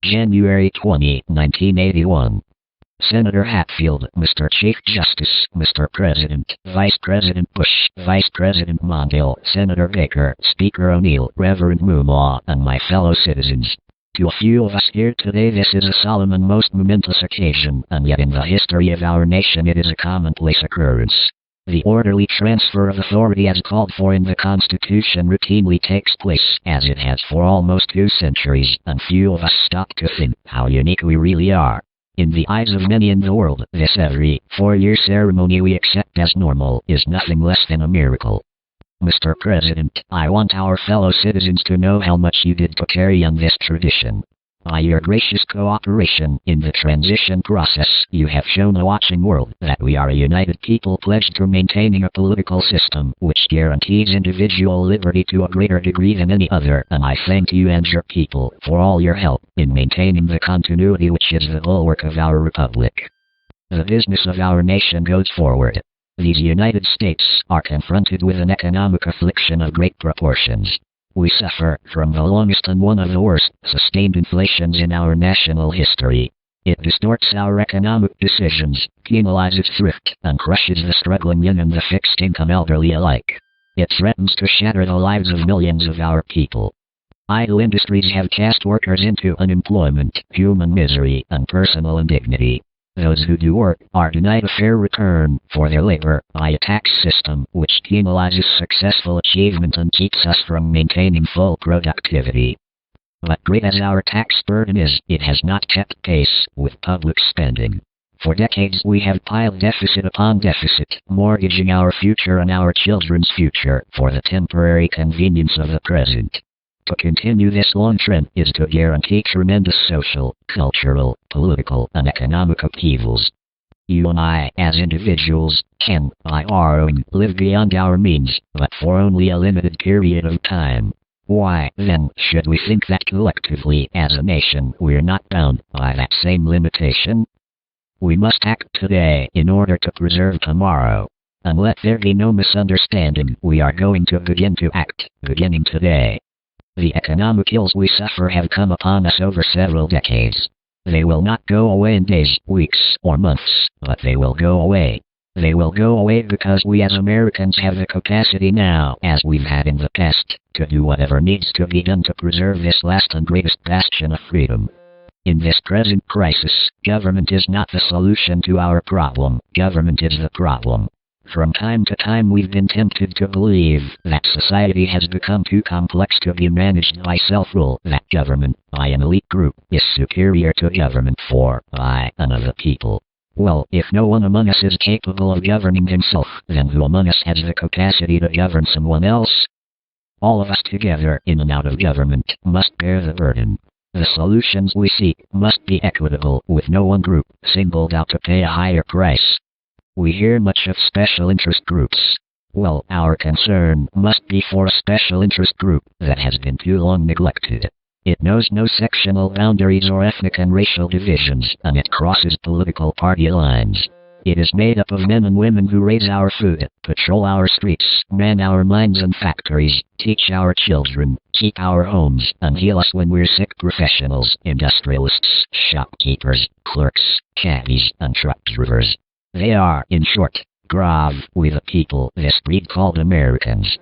January 20, 1981. Senator Hatfield, Mr. Chief Justice, Mr. President, Vice President Bush, Vice President Mondale, Senator Baker, Speaker O'Neill, Reverend Moomaw, and my fellow citizens. To a few of us here today this is a solemn and most momentous occasion, and yet in the history of our nation it is a commonplace occurrence. The orderly transfer of authority as called for in the Constitution routinely takes place, as it has for almost 2 centuries, and few of us stop to think how unique we really are. In the eyes of many in the world, this every 4-year ceremony we accept as normal is nothing less than a miracle. Mr. President, I want our fellow citizens to know how much you did to carry on this tradition. By your gracious cooperation in the transition process, you have shown a watching world that we are a united people pledged to maintaining a political system which guarantees individual liberty to a greater degree than any other, and I thank you and your people for all your help in maintaining the continuity which is the bulwark of our republic. The business of our nation goes forward. These United States are confronted with an economic affliction of great proportions. We suffer from the longest and one of the worst sustained inflations in our national history. It distorts our economic decisions, penalizes thrift, and crushes the struggling young and the fixed-income elderly alike. It threatens to shatter the lives of millions of our people. Idle industries have cast workers into unemployment, human misery, and personal indignity. Those who do work are denied a fair return for their labor by a tax system which penalizes successful achievement and keeps us from maintaining full productivity. But great as our tax burden is, it has not kept pace with public spending. For decades we have piled deficit upon deficit, mortgaging our future and our children's future for the temporary convenience of the present. To continue this long trend is to guarantee tremendous social, cultural, political, and economic upheavals. You and I, as individuals, can, by borrowing, live beyond our means, but for only a limited period of time. Why, then, should we think that collectively, as a nation, we're not bound by that same limitation? We must act today in order to preserve tomorrow. And let there be no misunderstanding, we are going to begin to act, beginning today. The economic ills we suffer have come upon us over several decades. They will not go away in days, weeks, or months, but they will go away. They will go away because we as Americans have the capacity now, as we've had in the past, to do whatever needs to be done to preserve this last and greatest bastion of freedom. In this present crisis, government is not the solution to our problem, government is the problem. From time to time we've been tempted to believe that society has become too complex to be managed by self-rule, that government, by an elite group, is superior to government for, by, and of the people. Well, if no one among us is capable of governing himself, then who among us has the capacity to govern someone else? All of us together, in and out of government, must bear the burden. The solutions we seek must be equitable, with no one group singled out to pay a higher price. We hear much of special interest groups. Well, our concern must be for a special interest group that has been too long neglected. It knows no sectional boundaries or ethnic and racial divisions, and it crosses political party lines. It is made up of men and women who raise our food, patrol our streets, man our mines and factories, teach our children, keep our homes, and heal us when we're sick. Professionals, industrialists, shopkeepers, clerks, caddies, and truck drivers. They are, in short, grave, we the people, this breed called Americans.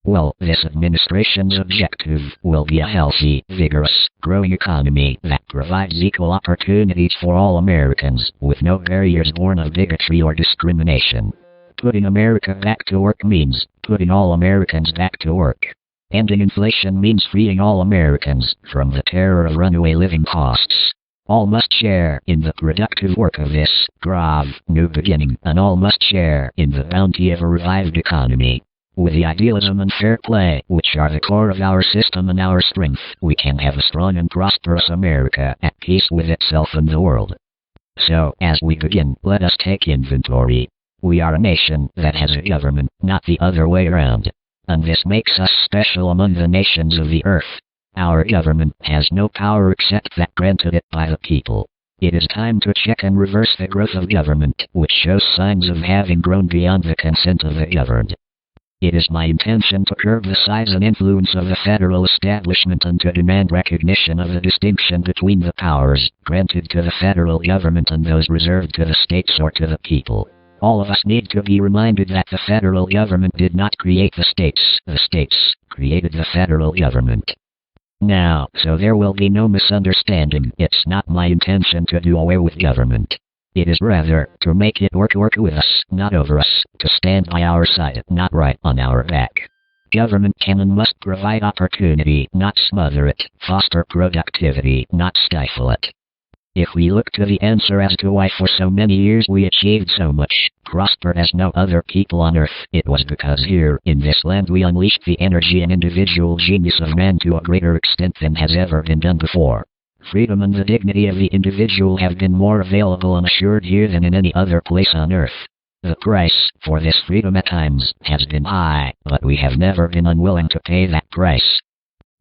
Well, this administration's objective will be a healthy, vigorous, growing economy that provides equal opportunities for all Americans, with no barriers born of bigotry or discrimination. Putting America back to work means putting all Americans back to work. Ending inflation means freeing all Americans from the terror of runaway living costs. All must share in the productive work of this grave new beginning, and all must share in the bounty of a revived economy. With the idealism and fair play, which are the core of our system and our strength, we can have a strong and prosperous America at peace with itself and the world. So, as we begin, let us take inventory. We are a nation that has a government, not the other way around. And this makes us special among the nations of the earth. Our government has no power except that granted it by the people. It is time to check and reverse the growth of government, which shows signs of having grown beyond the consent of the governed. It is my intention to curb the size and influence of the federal establishment and to demand recognition of the distinction between the powers granted to the federal government and those reserved to the states or to the people. All of us need to be reminded that the federal government did not create the states created the federal government. Now, so there will be no misunderstanding, it's not my intention to do away with government. It is rather to make it work with us, not over us, to stand by our side, not right on our back. Government can and must provide opportunity, not smother it, foster productivity, not stifle it. If we look to the answer as to why for so many years we achieved so much, prospered as no other people on earth, it was because here, in this land, we unleashed the energy and individual genius of man to a greater extent than has ever been done before. Freedom and the dignity of the individual have been more available and assured here than in any other place on earth. The price for this freedom at times has been high, but we have never been unwilling to pay that price.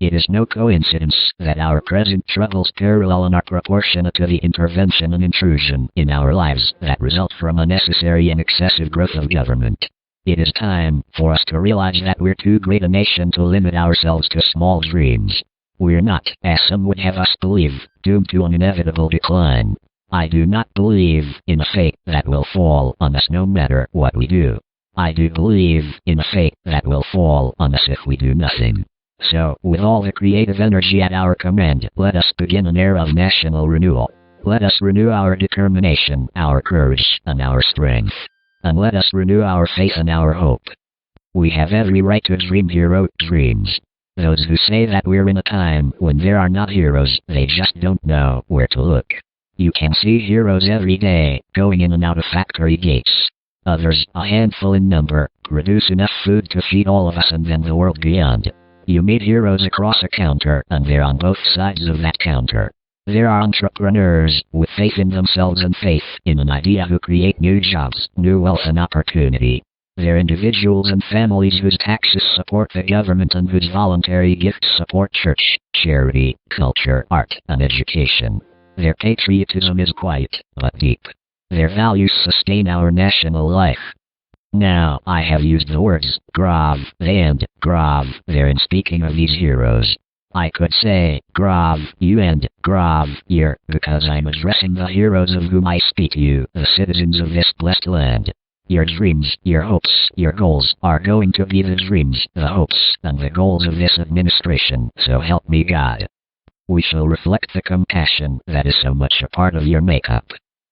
It is no coincidence that our present troubles parallel and are proportionate to the intervention and intrusion in our lives that result from unnecessary and excessive growth of government. It is time for us to realize that we're too great a nation to limit ourselves to small dreams. We're not, as some would have us believe, doomed to an inevitable decline. I do not believe in a fate that will fall on us no matter what we do. I do believe in a fate that will fall on us if we do nothing. So, with all the creative energy at our command, let us begin an era of national renewal. Let us renew our determination, our courage, and our strength. And let us renew our faith and our hope. We have every right to dream heroic dreams. Those who say that we're in a time when there are not heroes, they just don't know where to look. You can see heroes every day, going in and out of factory gates. Others, a handful in number, produce enough food to feed all of us and then the world beyond. You meet heroes across a counter, and they're on both sides of that counter. There are entrepreneurs, with faith in themselves and faith in an idea, who create new jobs, new wealth and opportunity. They're individuals and families whose taxes support the government and whose voluntary gifts support church, charity, culture, art, and education. Their patriotism is quiet, but deep. Their values sustain our national life. Now, I have used the words grave and grave there in speaking of these heroes. I could say grave you and grave here, because I'm addressing the heroes of whom I speak to you, the citizens of this blessed land. Your dreams, your hopes, your goals are going to be the dreams, the hopes, and the goals of this administration, so help me God. We shall reflect the compassion that is so much a part of your makeup.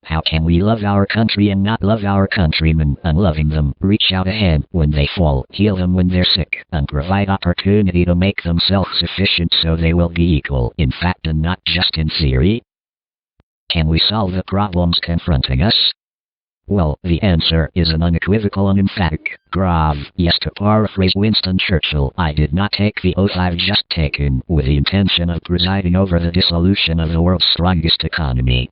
How can we love our country and not love our countrymen, and loving them, reach out a hand when they fall, heal them when they're sick, and provide opportunity to make them self-sufficient so they will be equal in fact and not just in theory? Can we solve the problems confronting us? Well, the answer is an unequivocal and emphatic grave yes. To paraphrase Winston Churchill, I did not take the oath I've just taken with the intention of presiding over the dissolution of the world's strongest economy.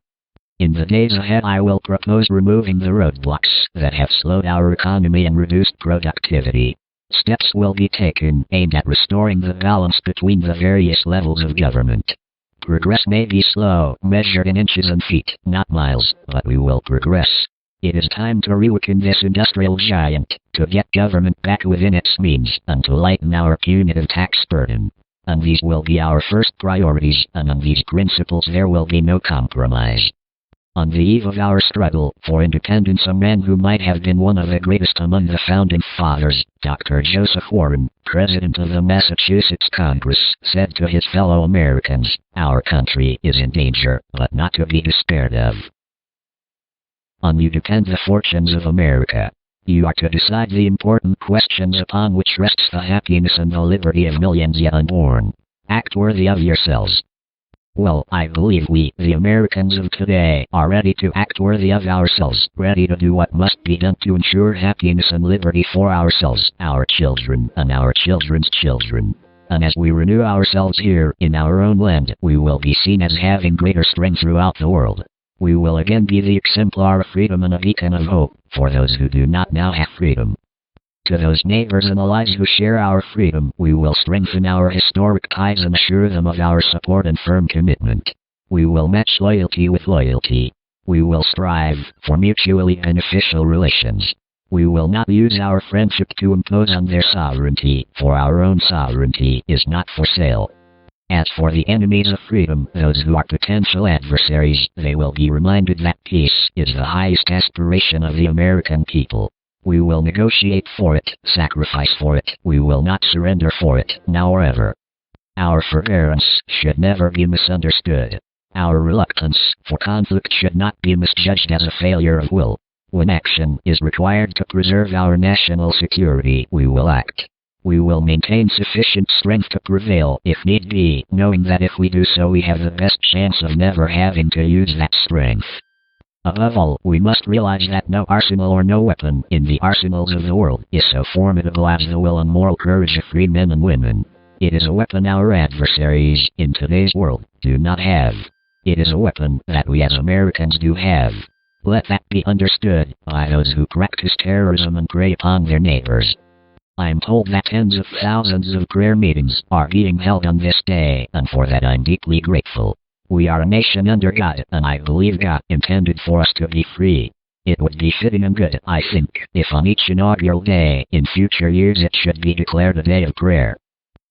In the days ahead, I will propose removing the roadblocks that have slowed our economy and reduced productivity. Steps will be taken aimed at restoring the balance between the various levels of government. Progress may be slow, measured in inches and feet, not miles, but we will progress. It is time to reawaken this industrial giant, to get government back within its means, and to lighten our punitive tax burden. And these will be our first priorities, and on these principles there will be no compromise. On the eve of our struggle for independence, a man who might have been one of the greatest among the founding fathers, Dr. Joseph Warren, president of the Massachusetts Congress, said to his fellow Americans, "Our country is in danger, but not to be despaired of. On you depend the fortunes of America. You are to decide the important questions upon which rests the happiness and the liberty of millions yet unborn. Act worthy of yourselves." Well, I believe we, the Americans of today, are ready to act worthy of ourselves, ready to do what must be done to ensure happiness and liberty for ourselves, our children, and our children's children. And as we renew ourselves here, in our own land, we will be seen as having greater strength throughout the world. We will again be the exemplar of freedom and a beacon of hope for those who do not now have freedom. To those neighbors and allies who share our freedom, we will strengthen our historic ties and assure them of our support and firm commitment. We will match loyalty with loyalty. We will strive for mutually beneficial relations. We will not use our friendship to impose on their sovereignty, for our own sovereignty is not for sale. As for the enemies of freedom, those who are potential adversaries, they will be reminded that peace is the highest aspiration of the American people. We will negotiate for it, sacrifice for it, we will not surrender for it, now or ever. Our forbearance should never be misunderstood. Our reluctance for conflict should not be misjudged as a failure of will. When action is required to preserve our national security, we will act. We will maintain sufficient strength to prevail if need be, knowing that if we do so we have the best chance of never having to use that strength. Above all, we must realize that no arsenal or no weapon in the arsenals of the world is so formidable as the will and moral courage of free men and women. It is a weapon our adversaries in today's world do not have. It is a weapon that we as Americans do have. Let that be understood by those who practice terrorism and prey upon their neighbors. I'm told that tens of thousands of prayer meetings are being held on this day, and for that I'm deeply grateful. We are a nation under God, and I believe God intended for us to be free. It would be fitting and good, I think, if on each inaugural day in future years it should be declared a day of prayer.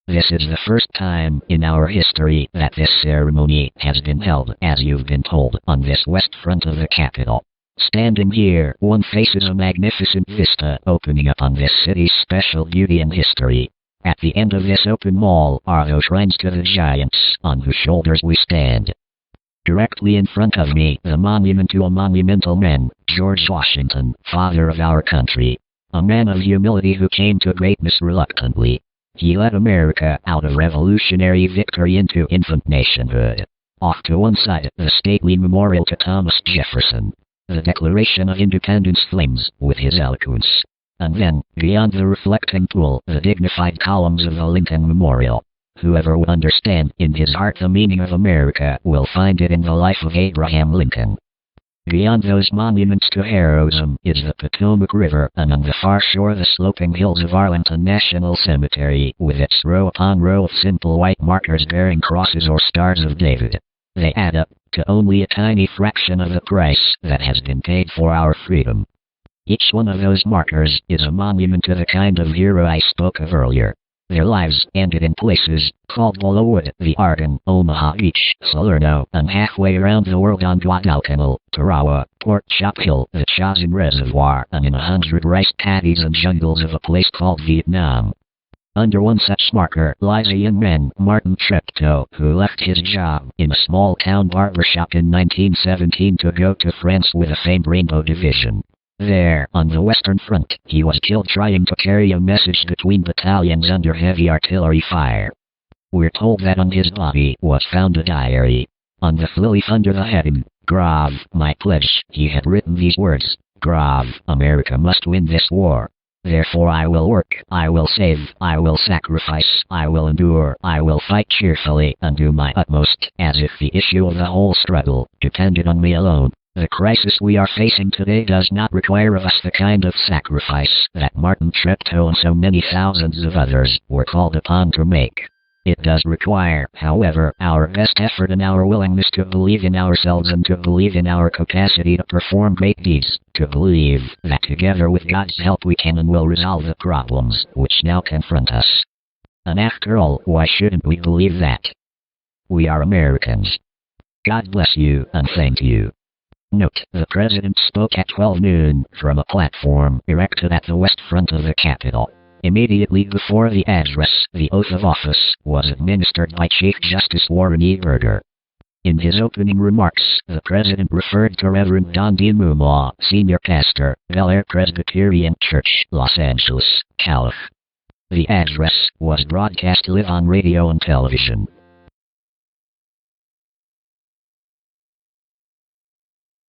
This is the first time in our history that this ceremony has been held, as you've been told, on this west front of the Capitol. Standing here, one faces a magnificent vista opening up on this city's special beauty and history. At the end of this open mall are those shrines to the giants on whose shoulders we stand. Directly in front of me, the monument to a monumental man, George Washington, father of our country. A man of humility who came to greatness reluctantly. He led America out of revolutionary victory into infant nationhood. Off to one side, the stately memorial to Thomas Jefferson. The Declaration of Independence flames with his eloquence. And then, beyond the reflecting pool, the dignified columns of the Lincoln Memorial. Whoever will understand in his heart the meaning of America will find it in the life of Abraham Lincoln. Beyond those monuments to heroism is the Potomac River, and on the far shore the sloping hills of Arlington National Cemetery, with its row upon row of simple white markers bearing crosses or stars of David. They add up to only a tiny fraction of the price that has been paid for our freedom. Each one of those markers is a monument to the kind of hero I spoke of earlier. Their lives ended in places called Willowwood, the Arden, Omaha Beach, Salerno, and halfway around the world on Guadalcanal, Tarawa, Port Chop Hill, the Chosin Reservoir, and in 100 rice paddies and jungles of a place called Vietnam. Under one such marker lies a young man, Martin Treptow, who left his job in a small-town barbershop in 1917 to go to France with a famed Rainbow Division. There, on the Western Front, he was killed trying to carry a message between battalions under heavy artillery fire. We're told that on his body was found a diary. On the fly-leaf under the heading, "Grave, my pledge," he had written these words, "Grave, America must win this war. Therefore I will work, I will save, I will sacrifice, I will endure, I will fight cheerfully and do my utmost, as if the issue of the whole struggle depended on me alone. The crisis we are facing today does not require of us the kind of sacrifice that Martin Treptow and so many thousands of others were called upon to make. It does require, however, our best effort and our willingness to believe in ourselves and to believe in our capacity to perform great deeds, to believe that together with God's help we can and will resolve the problems which now confront us. And after all, why shouldn't we believe that? We are Americans. God bless you and thank you. Note, the President spoke at 12 noon from a platform erected at the west front of the Capitol. Immediately before the address, the oath of office was administered by Chief Justice Warren E. Burger. In his opening remarks, the President referred to Reverend Don D. Mumaw, Senior Pastor, Bel Air Presbyterian Church, Los Angeles, Calif. The address was broadcast live on radio and television.